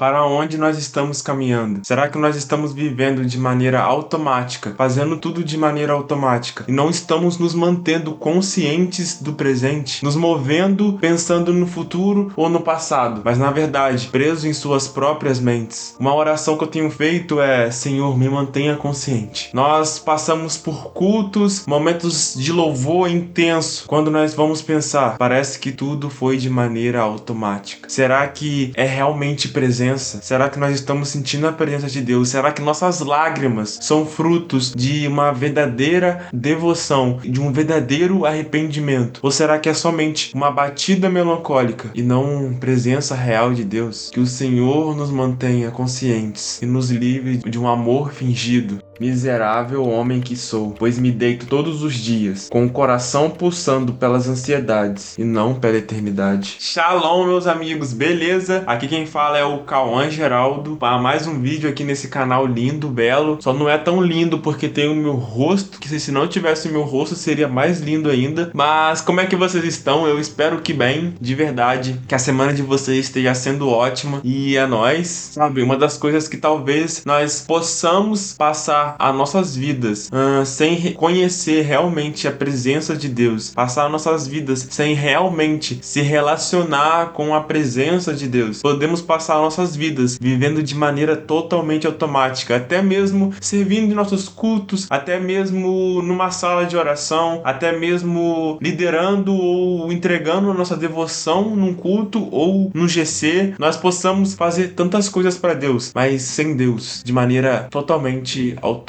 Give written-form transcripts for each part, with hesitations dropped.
Para onde nós estamos caminhando? Será que nós estamos vivendo de maneira automática, fazendo tudo de maneira automática e não estamos nos mantendo conscientes do presente, nos movendo pensando no futuro ou no passado, mas na verdade preso em suas próprias mentes? Uma oração que eu tenho feito é: Senhor, me mantenha consciente. Nós passamos por cultos, momentos de louvor intenso. Quando nós vamos pensar, parece que tudo foi de maneira automática. Será que é realmente presença? Será que nós estamos sentindo a presença de Deus? Será que nossas lágrimas são frutos de uma verdadeira devoção, de um verdadeiro arrependimento? Ou será que é somente uma batida melancólica e não presença real de Deus? Que o Senhor nos mantenha conscientes e nos livre de um amor fingido. Miserável homem que sou, pois me deito todos os dias, com o coração pulsando pelas ansiedades e não pela eternidade. Shalom, meus amigos, beleza? Aqui quem fala é o Cauã Geraldo, para mais um vídeo aqui nesse canal lindo, belo. Só não é tão lindo porque tem o meu rosto, que se não tivesse o meu rosto seria mais lindo ainda. Mas como é que vocês estão? Eu espero que bem, de verdade, que a semana de vocês esteja sendo ótima. E é nóis, sabe? Uma das coisas que talvez nós possamos passar as nossas vidas sem conhecer realmente a presença de Deus, passar nossas vidas sem realmente se relacionar com a presença de Deus. Podemos passar nossas vidas vivendo de maneira totalmente automática, até mesmo servindo em nossos cultos, até mesmo numa sala de oração, até mesmo liderando ou entregando a nossa devoção num culto ou num GC. Nós possamos fazer tantas coisas para Deus, mas sem Deus, de maneira totalmente automática.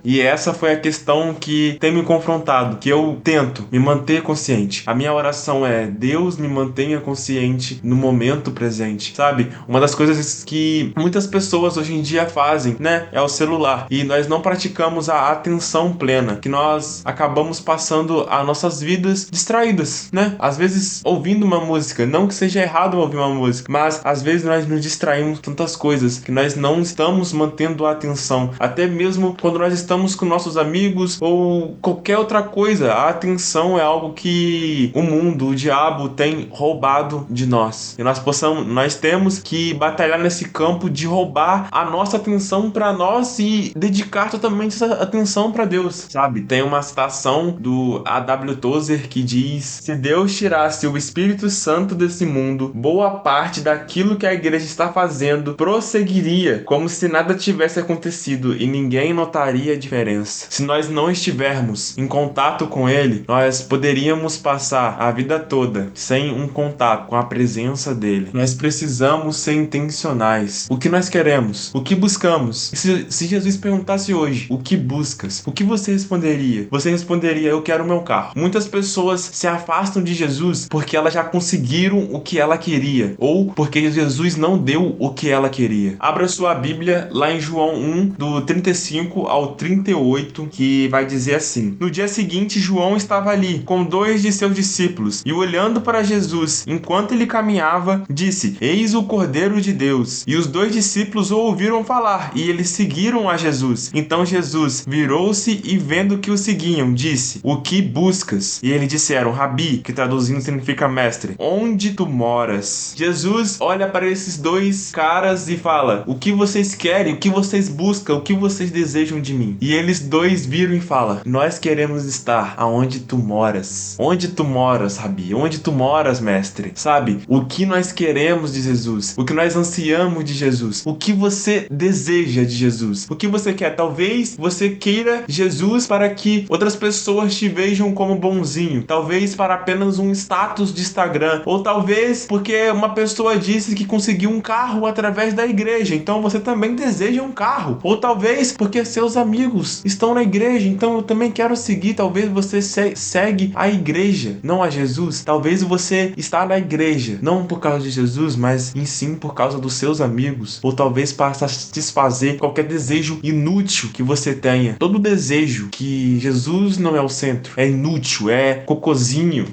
E essa foi a questão que tem me confrontado, que eu tento me manter consciente. A minha oração é: Deus me mantenha consciente no momento presente, sabe? Uma das coisas que muitas pessoas hoje em dia fazem, né, é o celular. E nós não praticamos a atenção plena, que nós acabamos passando as nossas vidas distraídas, né? Às vezes ouvindo uma música, não que seja errado ouvir uma música, mas às vezes nós nos distraímos tantas coisas que nós não estamos mantendo a atenção. Até mesmo quando nós estamos com nossos amigos ou qualquer outra coisa, a atenção é algo que o mundo, o diabo tem roubado de nós. E nós temos que batalhar nesse campo de roubar a nossa atenção para nós e dedicar totalmente essa atenção para Deus, sabe? Tem uma citação do A.W. Tozer que diz: se Deus tirasse o Espírito Santo desse mundo, boa parte daquilo que a igreja está fazendo prosseguiria como se nada tivesse acontecido e ninguém notaria a diferença. Se nós não estivermos em contato com Ele, nós poderíamos passar a vida toda sem um contato com a presença dele. Nós precisamos ser intencionais. O que nós queremos? O que buscamos? Se Jesus perguntasse hoje: o que buscas? O que você responderia? Você responderia: eu quero o meu carro. Muitas pessoas se afastam de Jesus porque elas já conseguiram o que ela queria, ou porque Jesus não deu o que ela queria. Abra sua Bíblia lá em João 1, do 35 ao 38, que vai dizer assim: no dia seguinte, João estava ali com 2 de seus discípulos e, olhando para Jesus enquanto ele caminhava, disse: eis o Cordeiro de Deus. E os 2 discípulos o ouviram falar e eles seguiram a Jesus. Então Jesus virou-se e, vendo que o seguiam, disse: o que buscas? E eles disseram: Rabi, que traduzindo significa mestre, onde tu moras? Jesus olha para esses 2 caras e fala: o que vocês querem? O que vocês buscam? O que vocês desejam de mim? E eles 2 viram e falam: nós queremos estar aonde tu moras. Onde tu moras, Rabi? Onde tu moras, mestre? Sabe? O que nós queremos de Jesus? O que nós ansiamos de Jesus? O que você deseja de Jesus? O que você quer? Talvez você queira Jesus para que outras pessoas te vejam como bonzinho. Talvez para apenas um status de Instagram. Ou talvez porque uma pessoa disse que conseguiu um carro através da igreja, então você também deseja um carro. Ou talvez porque seus amigos estão na igreja, então eu também quero seguir. Talvez você segue a igreja, não a Jesus. Talvez você está na igreja não por causa de Jesus, mas em sim por causa dos seus amigos. Ou talvez para satisfazer qualquer desejo inútil que você tenha. Todo desejo que Jesus não é o centro é inútil, é cocozinho.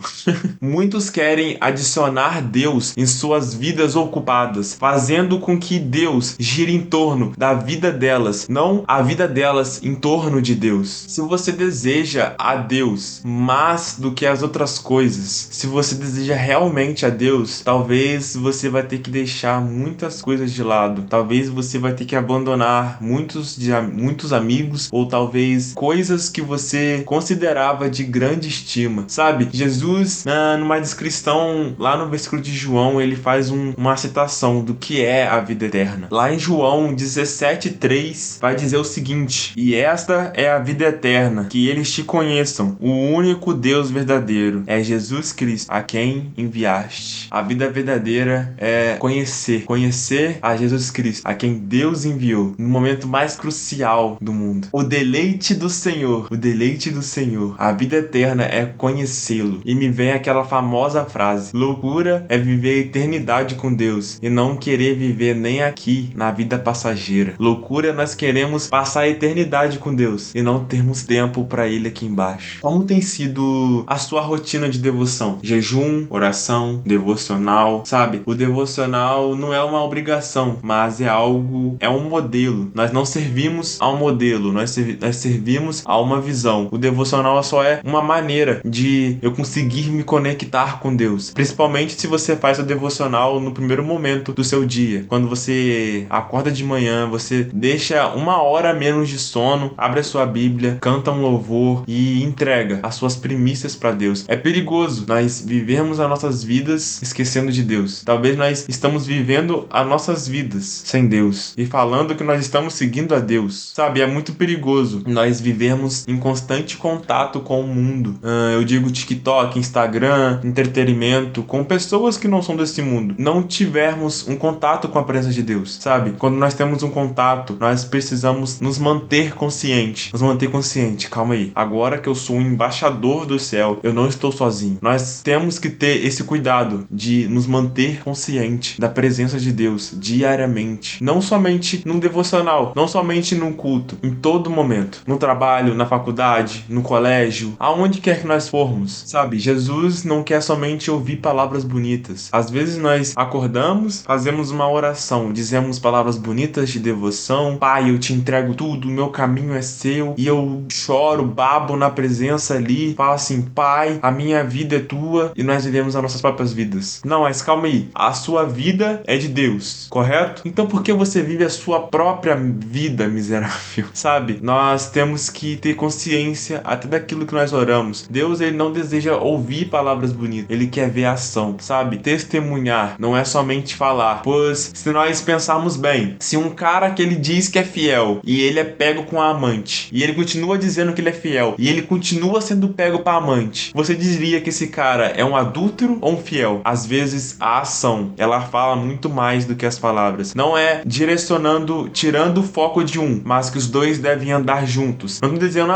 Muitos querem adicionar Deus em suas vidas ocupadas, fazendo com que Deus gire em torno da vida delas, não a a vida delas em torno de Deus. Se você deseja a Deus mais do que as outras coisas, se você deseja realmente a Deus, talvez você vai ter que deixar muitas coisas de lado. Talvez você vai ter que abandonar muitos amigos, ou talvez coisas que você considerava de grande estima. Sabe? Jesus, numa descrição lá no versículo de João, ele faz uma citação do que é a vida eterna. Lá em João 17:3 vai dizer o seguinte: e esta é a vida eterna, que eles te conheçam, o único Deus verdadeiro, é Jesus Cristo, a quem enviaste. A vida verdadeira é conhecer a Jesus Cristo, a quem Deus enviou, no momento mais crucial do mundo. O deleite do Senhor, a vida eterna é conhecê-lo. E me vem aquela famosa frase: loucura é viver a eternidade com Deus e não querer viver nem aqui na vida passageira. Loucura, nós queremos passar a eternidade com Deus e não termos tempo para Ele aqui embaixo. Como tem sido a sua rotina de devoção? Jejum, oração, devocional, sabe? O devocional não é uma obrigação, mas é um modelo. Nós não servimos a um modelo, nós servimos a uma visão. O devocional só é uma maneira de eu conseguir me conectar com Deus. Principalmente se você faz o devocional no primeiro momento do seu dia. Quando você acorda de manhã, você deixa 1 hora menos de sono, abre a sua Bíblia, canta um louvor e entrega as suas primícias para Deus. É perigoso nós vivermos as nossas vidas esquecendo de Deus. Talvez nós estamos vivendo as nossas vidas sem Deus e falando que nós estamos seguindo a Deus. Sabe, é muito perigoso nós vivemos em constante contato com o mundo. Eu digo TikTok, Instagram, entretenimento, com pessoas que não são desse mundo. Não tivermos um contato com a presença de Deus, sabe? Quando nós temos um contato, nós precisamos nos manter consciente. Calma aí. Agora que eu sou um embaixador do céu, eu não estou sozinho. Nós temos que ter esse cuidado de nos manter consciente da presença de Deus diariamente. Não somente num devocional, não somente num culto, em todo momento. No trabalho, na faculdade, no colégio, aonde quer que nós formos, sabe? Jesus não quer somente ouvir palavras bonitas. Às vezes nós acordamos, fazemos uma oração, dizemos palavras bonitas de devoção: Pai, eu te entrego tudo, o meu caminho é seu, e eu choro, babo na presença ali, falo assim: Pai, a minha vida é tua, e nós vivemos as nossas próprias vidas. Não, mas calma aí, a sua vida é de Deus, correto? Então por que você vive a sua própria vida, miserável? Sabe? Nós temos que ter consciência até daquilo que nós oramos. Deus, ele não deseja ouvir palavras bonitas, ele quer ver ação, sabe? Testemunhar não é somente falar. Pois se nós pensarmos bem, se um cara que ele diz que é fiel e ele é pego com a amante, e ele continua dizendo que ele é fiel, e ele continua sendo pego para amante, você diria que esse cara é um adúltero ou um fiel? Às vezes a ação, ela fala muito mais do que as palavras. Não é direcionando, tirando o foco de um, mas que os dois devem andar juntos. Não tô dizendo,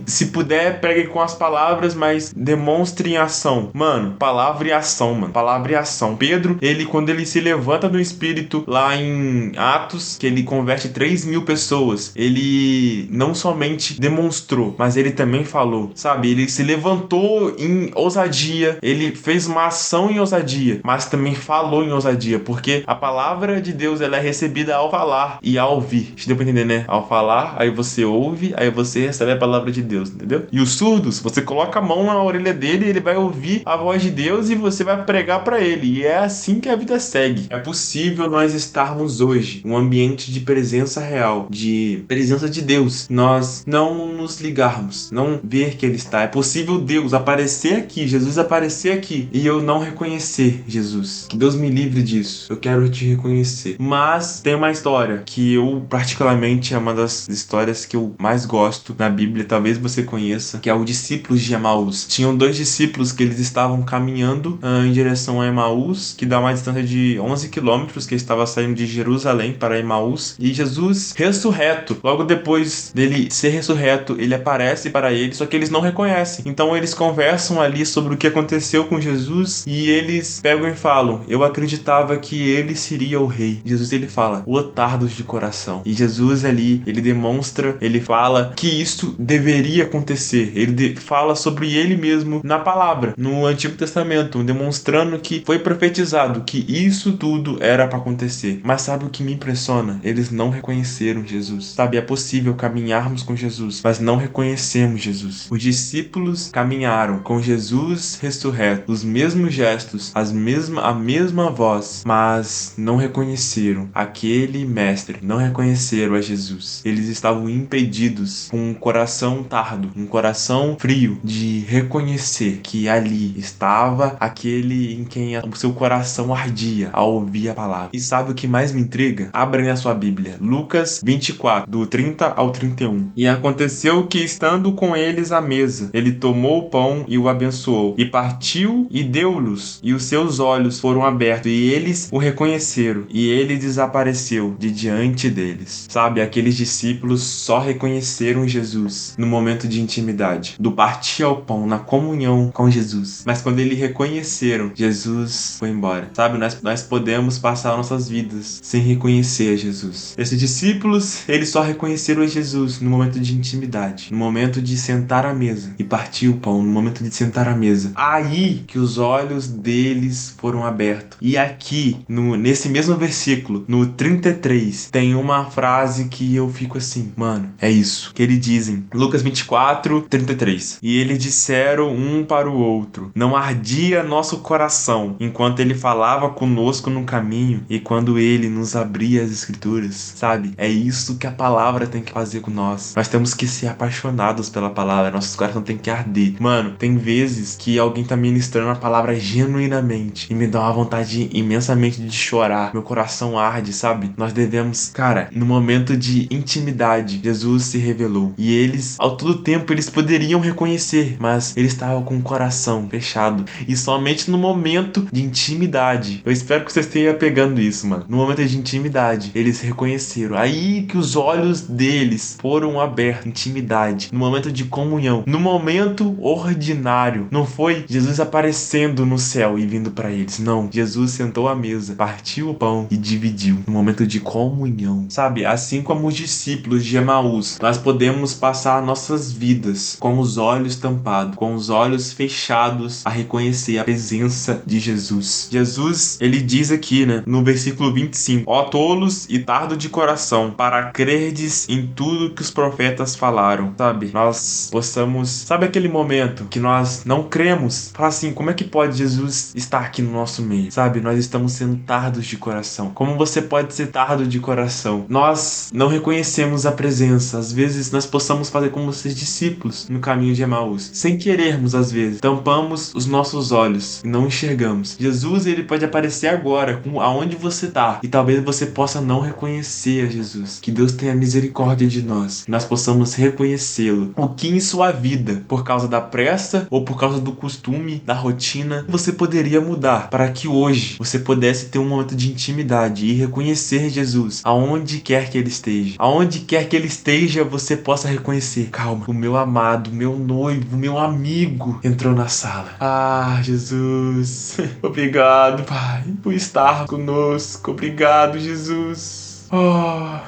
se puder, pregue com as palavras, mas demonstre em ação. Mano, palavra e ação, mano. Palavra e ação. Pedro, quando ele se levanta do Espírito, lá em Atos, que ele converte 3.000 pessoas, ele não somente demonstrou, mas ele também falou, sabe? Ele se levantou em ousadia, ele fez uma ação em ousadia, mas também falou em ousadia, porque a palavra de Deus, ela é recebida ao falar e ao ouvir. Deu pra entender, né? Ao falar, aí você ouve, aí você recebe a palavra de Deus, entendeu? E os surdos, você coloca a mão na orelha dele, ele vai ouvir a voz de Deus e você vai pregar pra ele. E é assim que a vida segue. É possível nós estarmos hoje em um ambiente de presença real, de presença de Deus. Nós não nos ligarmos, não ver que ele está. É possível Deus aparecer aqui, Jesus aparecer aqui, e eu não reconhecer Jesus. Que Deus me livre disso. Eu quero te reconhecer. Mas tem uma história que eu, particularmente, é uma das histórias que eu mais gosto na Bíblia, talvez você conheça, que é o discípulos de Emaús. Tinham 2 discípulos que eles estavam caminhando em direção a Emaús, que dá uma distância de 11 quilômetros, que estava saindo de Jerusalém para Emaús, e Jesus ressurreto, logo depois dele ser ressurreto, ele aparece para eles, só que eles não reconhecem. Então eles conversam ali sobre o que aconteceu com Jesus, e eles pegam e falam: eu acreditava que ele seria o rei. Jesus, ele fala: otardos de coração. E Jesus ali, ele demonstra, ele fala que isso deveria acontecer. Ele fala sobre ele mesmo na palavra, no Antigo Testamento, demonstrando que foi profetizado que isso tudo era para acontecer. Mas sabe o que me impressiona? Eles não reconheceram Jesus. Jesus. Sabe, é possível caminharmos com Jesus, mas não reconhecemos Jesus. Os discípulos caminharam com Jesus ressurreto, os mesmos gestos, a mesma voz, mas não reconheceram aquele mestre, não reconheceram a Jesus. Eles estavam impedidos, com um coração tardo, um coração frio, de reconhecer que ali estava aquele em quem o seu coração ardia ao ouvir a palavra. E sabe o que mais me intriga? Abrem a sua Bíblia, Lucas 24, do 30 ao 31. E aconteceu que, estando com eles à mesa, ele tomou o pão e o abençoou, e partiu e deu-lhes, e os seus olhos foram abertos, e eles o reconheceram, e ele desapareceu de diante deles. Sabe, aqueles discípulos só reconheceram Jesus no momento de intimidade, do partir ao pão, na comunhão com Jesus. Mas quando eles reconheceram, Jesus foi embora. Sabe, nós podemos passar nossas vidas sem reconhecer a Jesus. Esses discípulos, eles só reconheceram a Jesus no momento de intimidade, no momento de sentar à mesa e partir o pão, no momento de sentar à mesa. Aí que os olhos deles foram abertos. E aqui, nesse mesmo versículo, no 33, tem uma frase que eu fico assim, mano, é isso que eles dizem. Lucas 24, 33. E eles disseram um para o outro: não ardia nosso coração enquanto ele falava conosco no caminho e quando ele nos abria as escrituras. Sabe? É isso que a palavra tem que fazer com nós. Nós temos que ser apaixonados pela palavra. Nossos corações tem que arder. Mano, tem vezes que alguém tá ministrando a palavra genuinamente e me dá uma vontade imensamente de chorar. Meu coração arde, sabe? Nós devemos, cara, no momento de intimidade, Jesus se revelou. E eles, ao todo tempo, eles poderiam reconhecer, mas eles estavam com o coração fechado. E somente no momento de intimidade, eu espero que vocês estejam pegando isso, mano. No momento de intimidade, eles reconheceram. Aí que os olhos deles foram abertos. Intimidade. No momento de comunhão. No momento ordinário. Não foi Jesus aparecendo no céu e vindo para eles. Não. Jesus sentou à mesa, partiu o pão e dividiu. No momento de comunhão. Sabe? Assim como os discípulos de Emaús, nós podemos passar nossas vidas com os olhos tampados, com os olhos fechados, a reconhecer a presença de Jesus. Jesus, ele diz aqui, né, no versículo 25: ó tolos e tardo de coração, para crerdes em tudo que os profetas falaram. Sabe? Nós possamos, sabe aquele momento que nós não cremos? Fala assim, como é que pode Jesus estar aqui no nosso meio? Sabe? Nós estamos sendo tardos de coração. Como você pode ser tardo de coração? Nós não reconhecemos a presença. Às vezes nós possamos fazer como esses discípulos no caminho de Emaús. Sem querermos, às vezes, tampamos os nossos olhos e não enxergamos. Jesus, ele pode aparecer agora, aonde você tá, e talvez você possa não reconhecer a Jesus. Que Deus tenha misericórdia de nós, que nós possamos reconhecê-lo. O que em sua vida, por causa da pressa ou por causa do costume, da rotina, você poderia mudar para que hoje você pudesse ter um momento de intimidade e reconhecer Jesus aonde quer que ele esteja. Aonde quer que ele esteja, você possa reconhecer: calma, o meu amado, meu noivo, meu amigo entrou na sala. Ah, Jesus. Obrigado, Pai, por estar conosco. Obrigado, Jesus. Oh,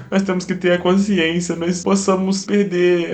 nós temos que ter a consciência, nós possamos perder,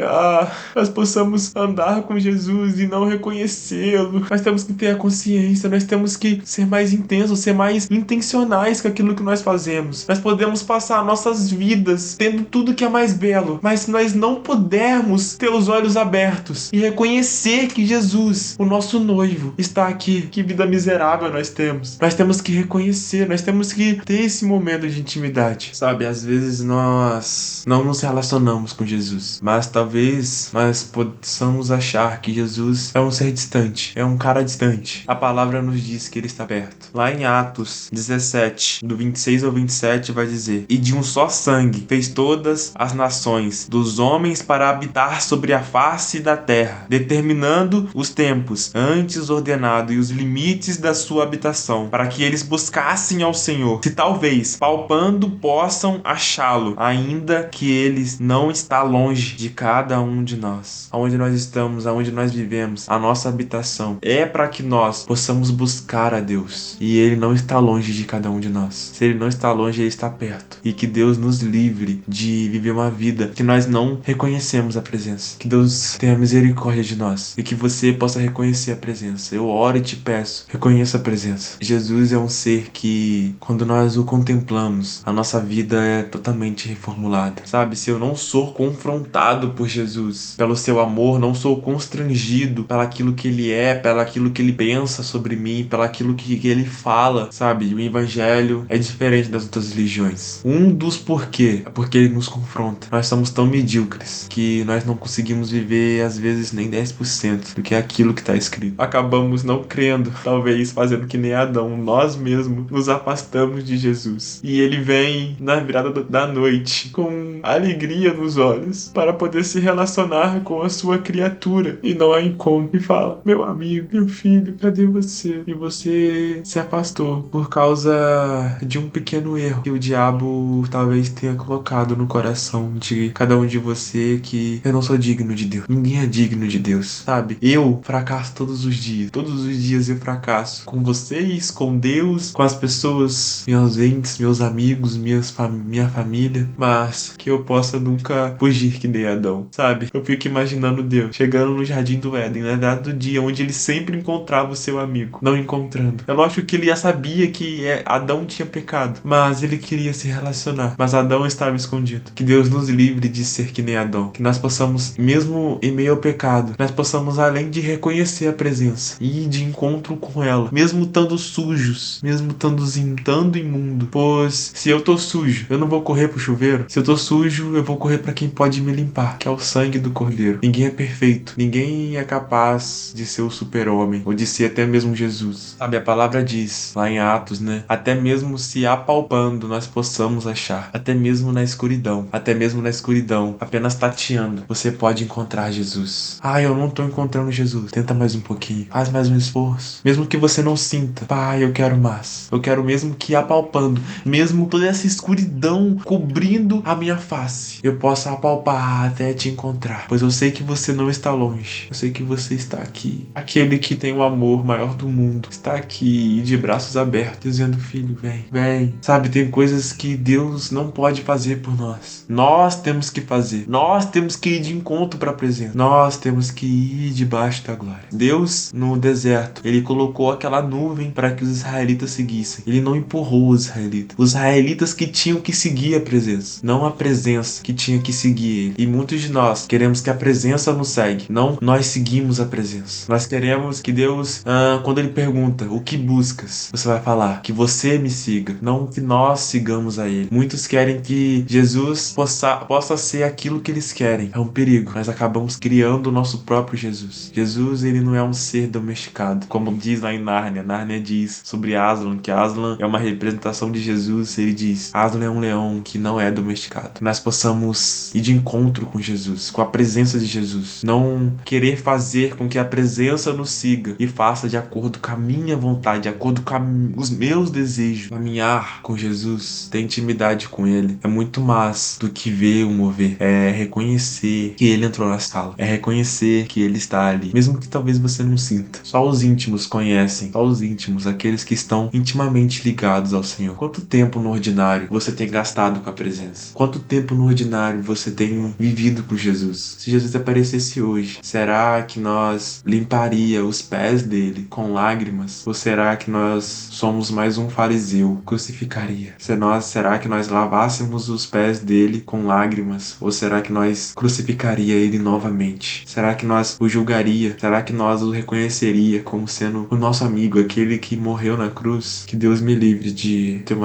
nós possamos andar com Jesus e não reconhecê-lo. Nós temos que ter a consciência, nós temos que ser mais intensos, ser mais intencionais com aquilo que nós fazemos. Nós podemos passar nossas vidas tendo tudo que é mais belo, mas se nós não pudermos ter os olhos abertos e reconhecer que Jesus, o nosso noivo, está aqui, que vida miserável nós temos. Nós temos que reconhecer, nós temos que ter esse momento de intimidade. Sabe, às vezes nós não nos relacionamos com Jesus, mas talvez nós possamos achar que Jesus é um ser distante, é um cara distante. A palavra nos diz que ele está perto. Lá em Atos 17, do 26 ao 27, vai dizer: e de um só sangue fez todas as nações dos homens para habitar sobre a face da terra, determinando os tempos antes ordenado e os limites da sua habitação, para que eles buscassem ao Senhor, se talvez, palpando, possam achá-lo, ainda que ele não está longe de cada um de nós. Aonde nós estamos, aonde nós vivemos, a nossa habitação é para que nós possamos buscar a Deus. E ele não está longe de cada um de nós. Se ele não está longe, ele está perto. E que Deus nos livre de viver uma vida que nós não reconhecemos a presença. Que Deus tenha misericórdia de nós e que você possa reconhecer a presença. Eu oro e te peço, reconheça a presença. Jesus é um ser que, quando nós o contemplamos, a nossa nossa vida é totalmente reformulada, sabe? Se eu não sou confrontado por Jesus, pelo seu amor, não sou constrangido pelaquilo que ele é, pelaquilo que ele pensa sobre mim, pelaquilo que ele fala, sabe? O evangelho é diferente das outras religiões. Um dos porquê é porque ele nos confronta. Nós somos tão medíocres que nós não conseguimos viver, às vezes, nem 10% do que é aquilo que está escrito. Acabamos não crendo, talvez fazendo que nem Adão, nós mesmos nos afastamos de Jesus. E ele vem na virada da noite com alegria nos olhos para poder se relacionar com a sua criatura e não a encontra e fala: meu amigo, meu filho, cadê você? E você se afastou por causa de um pequeno erro que o diabo talvez tenha colocado no coração de cada um de você, que eu não sou digno de Deus. Ninguém é digno de Deus, sabe? Eu fracasso todos os dias. Todos os dias eu fracasso. Com vocês, com Deus, com as pessoas, meus entes, meus amigos, minha família. Mas que eu possa nunca fugir que nem Adão, sabe? Eu fico imaginando Deus chegando no jardim do Éden, né? Dado dia onde ele sempre encontrava o seu amigo, não encontrando. É lógico que ele já sabia que Adão tinha pecado, mas ele queria se relacionar. Mas Adão estava escondido. Que Deus nos livre de ser que nem Adão. Que nós possamos, mesmo em meio ao pecado, nós possamos, além de reconhecer a presença e ir de encontro com ela, mesmo estando sujos, mesmo estando imundo. Pois se eu tô sujo, eu não vou correr pro chuveiro. Se eu tô sujo, eu vou correr para quem pode me limpar, que é o sangue do Cordeiro. Ninguém é perfeito. Ninguém é capaz de ser o super-homem, ou de ser até mesmo Jesus. Sabe, a palavra diz, lá em Atos, né? Até mesmo se apalpando, nós possamos achar. Até mesmo na escuridão. Até mesmo na escuridão, apenas tateando, você pode encontrar Jesus. Ah, eu não tô encontrando Jesus. Tenta mais um pouquinho. Faz mais um esforço. Mesmo que você não sinta. Pai, eu quero mais. Eu quero mesmo que apalpando, mesmo toda essa escuridão cobrindo a minha face, eu possa apalpar até te encontrar. Pois eu sei que você não está longe. Eu sei que você está aqui. Aquele que tem o amor maior do mundo está aqui de braços abertos, dizendo: filho, vem, vem. Sabe, tem coisas que Deus não pode fazer por nós. Nós temos que fazer. Nós temos que ir de encontro para a presença. Nós temos que ir debaixo da glória. Deus, no deserto, ele colocou aquela nuvem para que os israelitas seguissem. Ele não empurrou os israelitas. Os israelitas que tinham que seguir a presença, não a presença que tinha que seguir ele. E muitos de nós queremos que a presença nos segue, não nós seguimos a presença. Nós queremos que Deus, quando ele pergunta o que buscas, você vai falar que você me siga, não que nós sigamos a ele. Muitos querem que Jesus possa ser aquilo que eles querem. É um perigo. Nós acabamos criando o nosso próprio Jesus. Jesus, ele não é um ser domesticado, como diz lá em Nárnia. Nárnia diz sobre Aslan, que Aslan é uma representação de Jesus. Ele diz: Aslan é um leão que não é domesticado. Que nós possamos ir de encontro com Jesus, com a presença de Jesus. Não querer fazer com que a presença nos siga e faça de acordo com a minha vontade, de acordo com os meus desejos. Caminhar com Jesus, ter intimidade com ele, é muito mais do que ver o mover. É reconhecer que ele entrou na sala. É reconhecer que ele está ali, mesmo que talvez você não sinta. Só os íntimos conhecem, só os íntimos, aqueles que estão intimamente ligados ao Senhor. Quanto tempo no ordinário você tem gastado com a presença? Quanto tempo no ordinário você tem vivido com Jesus? Se Jesus aparecesse hoje, será que nós limparia os pés dele com lágrimas? Ou será que nós somos mais um fariseu? Crucificaria? Será que nós lavássemos os pés dele com lágrimas? Ou será que nós crucificaria ele novamente? Será que nós o julgaria? Será que nós o reconheceria como sendo o nosso amigo, aquele que morreu na cruz? Que Deus me livre de ter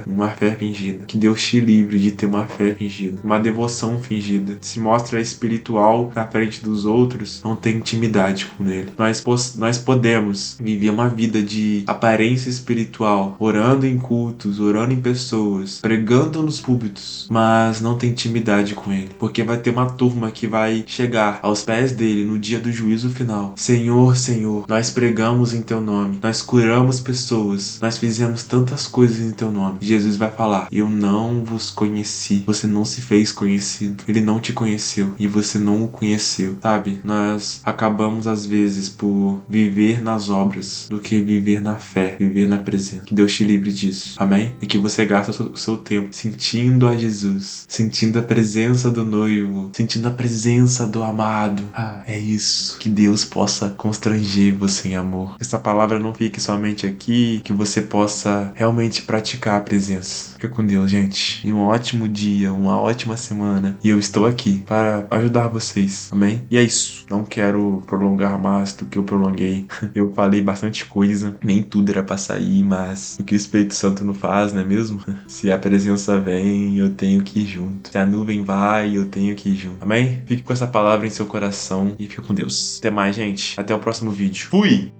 uma fé fingida. Que Deus te livre de ter uma fé fingida, uma devoção fingida. Se mostra espiritual na frente dos outros, não tem intimidade com ele. Nós podemos viver uma vida de aparência espiritual, orando em cultos, orando em pessoas, pregando nos púlpitos, mas não tem intimidade com ele, porque vai ter uma turma que vai chegar aos pés dele no dia do juízo final: Senhor, Senhor, nós pregamos em teu nome, nós curamos pessoas, nós fizemos tantas coisas em teu nome. Jesus vai falar: eu não vos conheci, você não se fez conhecido, ele não te conheceu e você não o conheceu. Sabe, nós acabamos às vezes por viver nas obras do que viver na fé, viver na presença. Que Deus te livre disso, amém? E que você gaste o seu tempo sentindo a Jesus, sentindo a presença do noivo, sentindo a presença do amado. É isso. Que Deus possa constranger você em amor. Que essa palavra não fique somente aqui, que você possa realmente praticar a presença. Fica com Deus, gente. E um ótimo dia, uma ótima semana. E eu estou aqui para ajudar vocês, amém? E é isso. Não quero prolongar mais do que eu prolonguei. Eu falei bastante coisa, nem tudo era pra sair, mas o que o Espírito Santo não faz, não é mesmo? Se a presença vem, eu tenho que ir junto. Se a nuvem vai, eu tenho que ir junto. Amém? Fique com essa palavra em seu coração e fique com Deus. Até mais, gente. Até o próximo vídeo. Fui!